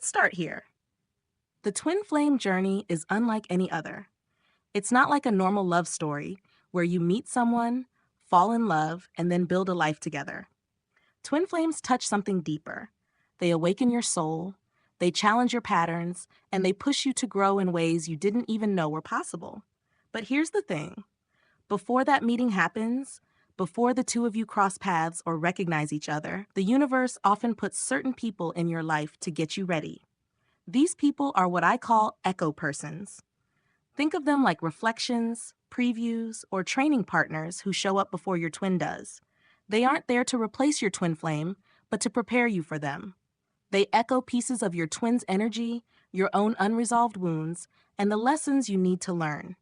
Let's start here. The twin flame journey is unlike any other. It's not like a normal love story where you meet someone, fall in love, and then build a life together. Twin flames touch something deeper. They awaken your soul, they challenge your patterns, and they push you to grow in ways you didn't even know were possible. But here's the thing. Before that meeting happens, before the two of you cross paths or recognize each other, the universe often puts certain people in your life to get you ready. These people are what I call echo persons. Think of them like reflections, previews, or training partners who show up before your twin does. They aren't there to replace your twin flame, but to prepare you for them. They echo pieces of your twin's energy, your own unresolved wounds, and the lessons you need to learn.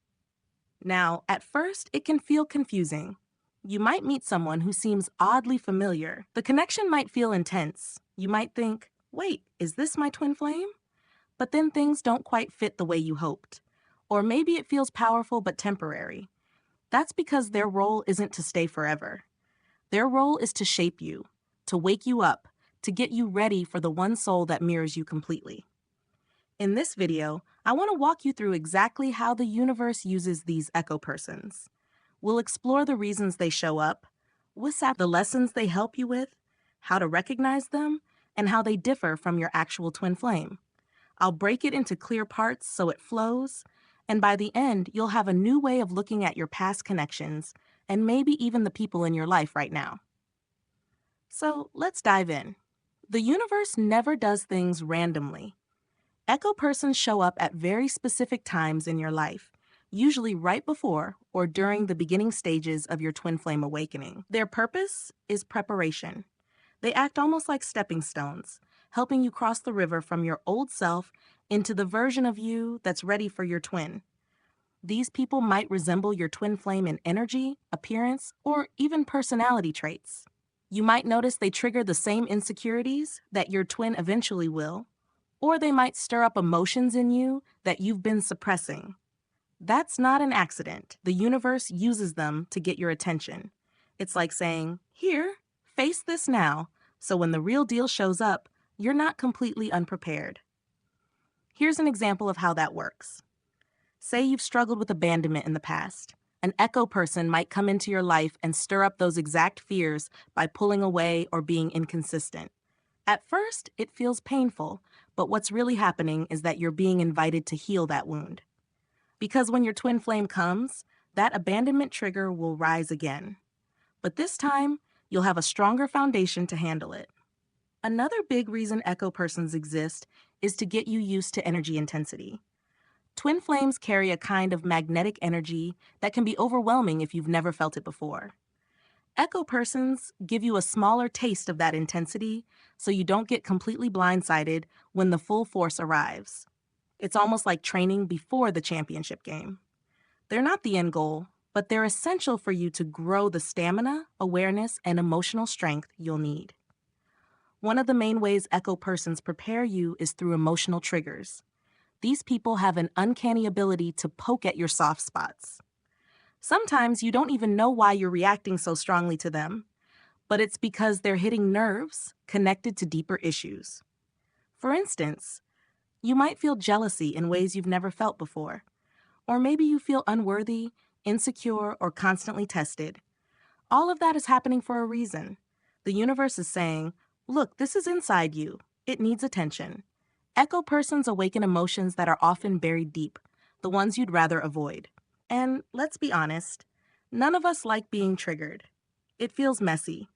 Now, at first, it can feel confusing. You might meet someone who seems oddly familiar. The connection might feel intense. You might think, wait, is this my twin flame? But then things don't quite fit the way you hoped. Or maybe it feels powerful but temporary. That's because their role isn't to stay forever. Their role is to shape you, to wake you up, to get you ready for the one soul that mirrors you completely. In this video, I want to walk you through exactly how the universe uses these echo persons. We'll explore the reasons they show up, the lessons they help you with, how to recognize them, and how they differ from your actual twin flame. I'll break it into clear parts so it flows, and by the end, you'll have a new way of looking at your past connections and maybe even the people in your life right now. So let's dive in. The universe never does things randomly. Echo persons show up at very specific times in your life, usually right before or during the beginning stages of your twin flame awakening. Their purpose is preparation. They act almost like stepping stones, helping you cross the river from your old self into the version of you that's ready for your twin. These people might resemble your twin flame in energy, appearance, or even personality traits. You might notice they trigger the same insecurities that your twin eventually will, or they might stir up emotions in you that you've been suppressing. That's not an accident. The universe uses them to get your attention. It's like saying, here, face this now, so when the real deal shows up, you're not completely unprepared. Here's an example of how that works. Say you've struggled with abandonment in the past. An echo person might come into your life and stir up those exact fears by pulling away or being inconsistent. At first, it feels painful, but what's really happening is that you're being invited to heal that wound. Because when your twin flame comes, that abandonment trigger will rise again. But this time, you'll have a stronger foundation to handle it. Another big reason echo persons exist is to get you used to energy intensity. Twin flames carry a kind of magnetic energy that can be overwhelming if you've never felt it before. Echo persons give you a smaller taste of that intensity so you don't get completely blindsided when the full force arrives. It's almost like training before the championship game. They're not the end goal, but they're essential for you to grow the stamina, awareness, and emotional strength you'll need. One of the main ways echo persons prepare you is through emotional triggers. These people have an uncanny ability to poke at your soft spots. Sometimes you don't even know why you're reacting so strongly to them, but it's because they're hitting nerves connected to deeper issues. For instance, you might feel jealousy in ways you've never felt before, or maybe you feel unworthy, insecure, or constantly tested. All of that is happening for a reason. The universe is saying, look, this is inside you. It needs attention. Echo persons awaken emotions that are often buried deep, the ones you'd rather avoid. And let's be honest, none of us like being triggered. It feels messy.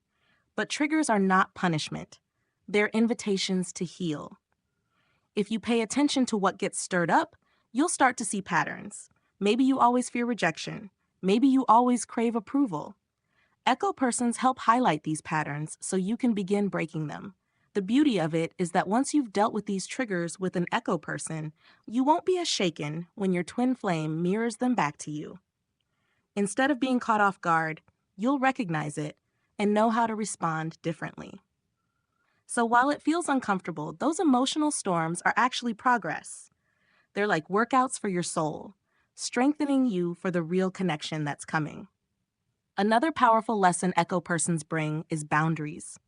But triggers are not punishment. They're invitations to heal. If you pay attention to what gets stirred up, you'll start to see patterns. Maybe you always fear rejection. Maybe you always crave approval. Echo persons help highlight these patterns so you can begin breaking them. The beauty of it is that once you've dealt with these triggers with an echo person, you won't be as shaken when your twin flame mirrors them back to you. Instead of being caught off guard, you'll recognize it and know how to respond differently. So while it feels uncomfortable, those emotional storms are actually progress. They're like workouts for your soul, strengthening you for the real connection that's coming. Another powerful lesson echo persons bring is boundaries.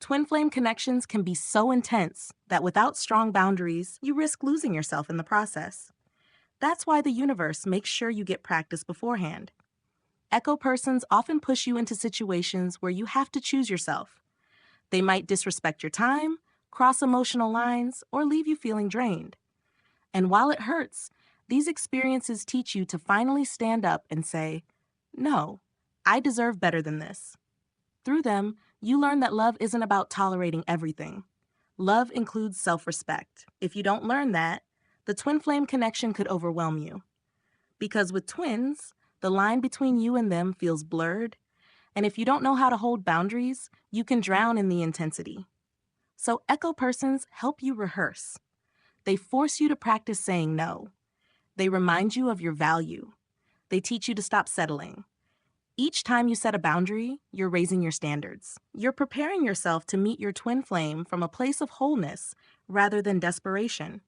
Twin flame connections can be so intense that without strong boundaries, you risk losing yourself in the process. That's why the universe makes sure you get practice beforehand. Echo persons often push you into situations where you have to choose yourself. They might disrespect your time, cross emotional lines, or leave you feeling drained. And while it hurts, these experiences teach you to finally stand up and say, "No, I deserve better than this." Through them, you learn that love isn't about tolerating everything. Love includes self-respect. If you don't learn that, the twin flame connection could overwhelm you. Because with twins, the line between you and them feels blurred, and if you don't know how to hold boundaries, you can drown in the intensity. So echo persons help you rehearse. They force you to practice saying no. They remind you of your value. They teach you to stop settling. Each time you set a boundary, you're raising your standards. You're preparing yourself to meet your twin flame from a place of wholeness rather than desperation.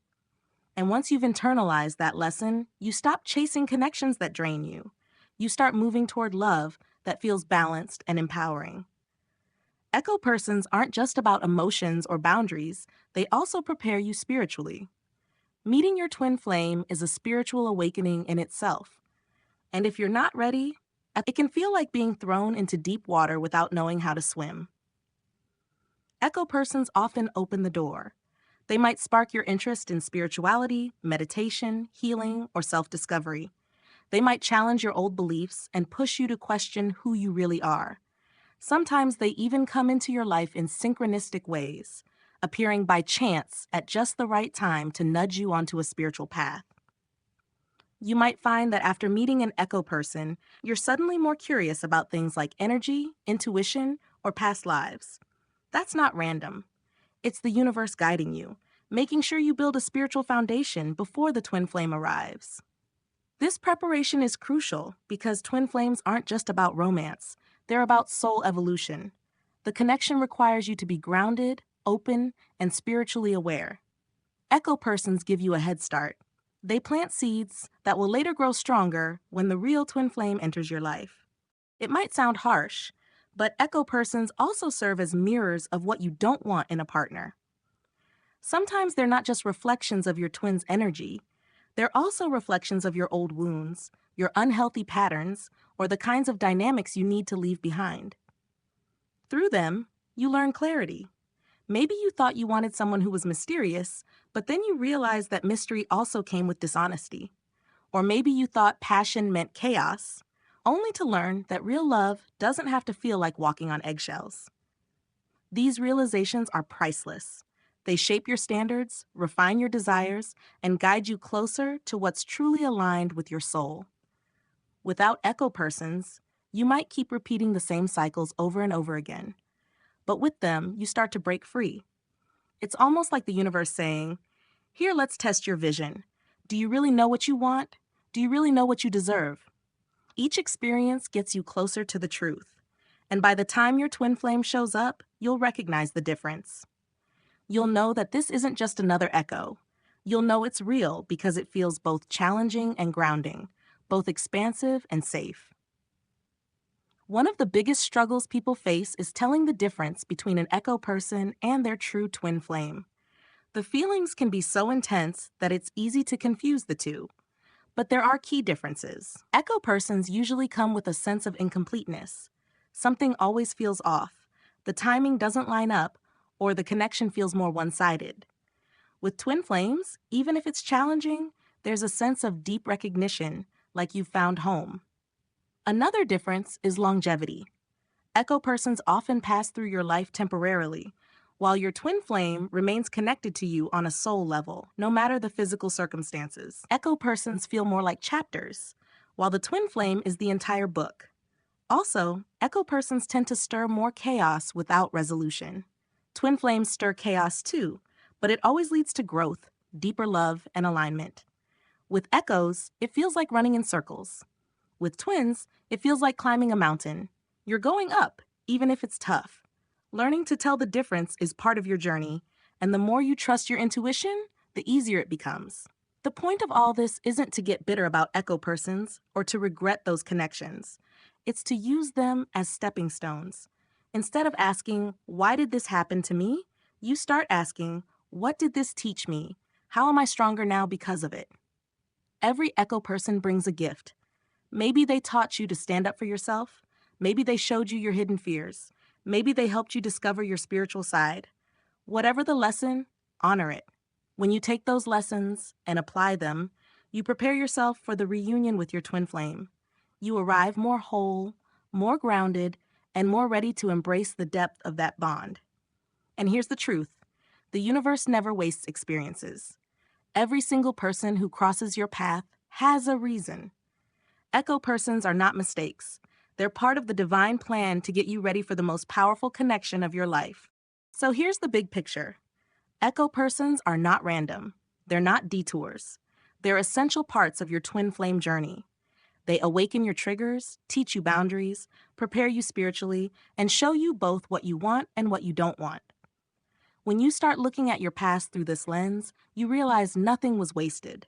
And once you've internalized that lesson, you stop chasing connections that drain you. You start moving toward love that feels balanced and empowering. Echo persons aren't just about emotions or boundaries, they also prepare you spiritually. Meeting your twin flame is a spiritual awakening in itself. And if you're not ready, it can feel like being thrown into deep water without knowing how to swim. Echo persons often open the door. They might spark your interest in spirituality, meditation, healing, or self-discovery. They might challenge your old beliefs and push you to question who you really are. Sometimes they even come into your life in synchronistic ways, appearing by chance at just the right time to nudge you onto a spiritual path. You might find that after meeting an echo person, you're suddenly more curious about things like energy, intuition, or past lives. That's not random. It's the universe guiding you, making sure you build a spiritual foundation before the twin flame arrives. This preparation is crucial because twin flames aren't just about romance, they're about soul evolution. The connection requires you to be grounded, open, and spiritually aware. Echo persons give you a head start. They plant seeds that will later grow stronger when the real twin flame enters your life. It might sound harsh, but echo persons also serve as mirrors of what you don't want in a partner. Sometimes they're not just reflections of your twin's energy, they're also reflections of your old wounds, your unhealthy patterns, or the kinds of dynamics you need to leave behind. Through them, you learn clarity. Maybe you thought you wanted someone who was mysterious, but then you realized that mystery also came with dishonesty. Or maybe you thought passion meant chaos, only to learn that real love doesn't have to feel like walking on eggshells. These realizations are priceless. They shape your standards, refine your desires, and guide you closer to what's truly aligned with your soul. Without echo persons, you might keep repeating the same cycles over and over again. But with them, you start to break free. It's almost like the universe saying, "Here, let's test your vision. Do you really know what you want? Do you really know what you deserve?" Each experience gets you closer to the truth. And by the time your twin flame shows up, you'll recognize the difference. You'll know that this isn't just another echo. You'll know it's real because it feels both challenging and grounding, both expansive and safe. One of the biggest struggles people face is telling the difference between an echo person and their true twin flame. The feelings can be so intense that it's easy to confuse the two. But there are key differences. Echo persons usually come with a sense of incompleteness. Something always feels off. The timing doesn't line up, or the connection feels more one-sided. With twin flames, even if it's challenging, there's a sense of deep recognition, like you've found home. Another difference is longevity. Echo persons often pass through your life temporarily, while your twin flame remains connected to you on a soul level, no matter the physical circumstances. Echo persons feel more like chapters, while the twin flame is the entire book. Also, echo persons tend to stir more chaos without resolution. Twin flames stir chaos too, but it always leads to growth, deeper love, and alignment. With echoes, it feels like running in circles. With twins, it feels like climbing a mountain. You're going up, even if it's tough. Learning to tell the difference is part of your journey, and the more you trust your intuition, the easier it becomes. The point of all this isn't to get bitter about echo persons or to regret those connections. It's to use them as stepping stones. Instead of asking, "Why did this happen to me?" you start asking, "What did this teach me? How am I stronger now because of it?" Every echo person brings a gift. Maybe they taught you to stand up for yourself. Maybe they showed you your hidden fears. Maybe they helped you discover your spiritual side. Whatever the lesson, honor it. When you take those lessons and apply them, you prepare yourself for the reunion with your twin flame. You arrive more whole, more grounded, and more ready to embrace the depth of that bond. And here's the truth: the universe never wastes experiences. Every single person who crosses your path has a reason. Echo persons are not mistakes. They're part of the divine plan to get you ready for the most powerful connection of your life. So here's the big picture. Echo persons are not random. They're not detours. They're essential parts of your twin flame journey. They awaken your triggers, teach you boundaries, prepare you spiritually, and show you both what you want and what you don't want. When you start looking at your past through this lens, you realize nothing was wasted.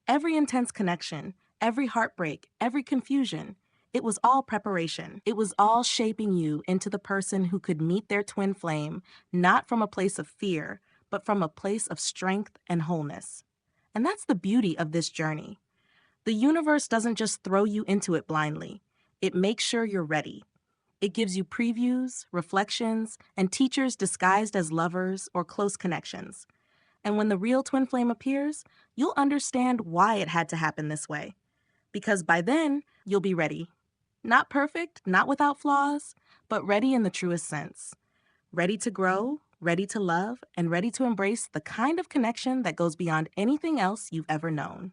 Every intense connection, every heartbreak, every confusion, it was all preparation. It was all shaping you into the person who could meet their twin flame, not from a place of fear, but from a place of strength and wholeness. And that's the beauty of this journey. The universe doesn't just throw you into it blindly. It makes sure you're ready. It gives you previews, reflections, and teachers disguised as lovers or close connections. And when the real twin flame appears, you'll understand why it had to happen this way. Because by then, you'll be ready. Not perfect, not without flaws, but ready in the truest sense. Ready to grow, ready to love, and ready to embrace the kind of connection that goes beyond anything else you've ever known.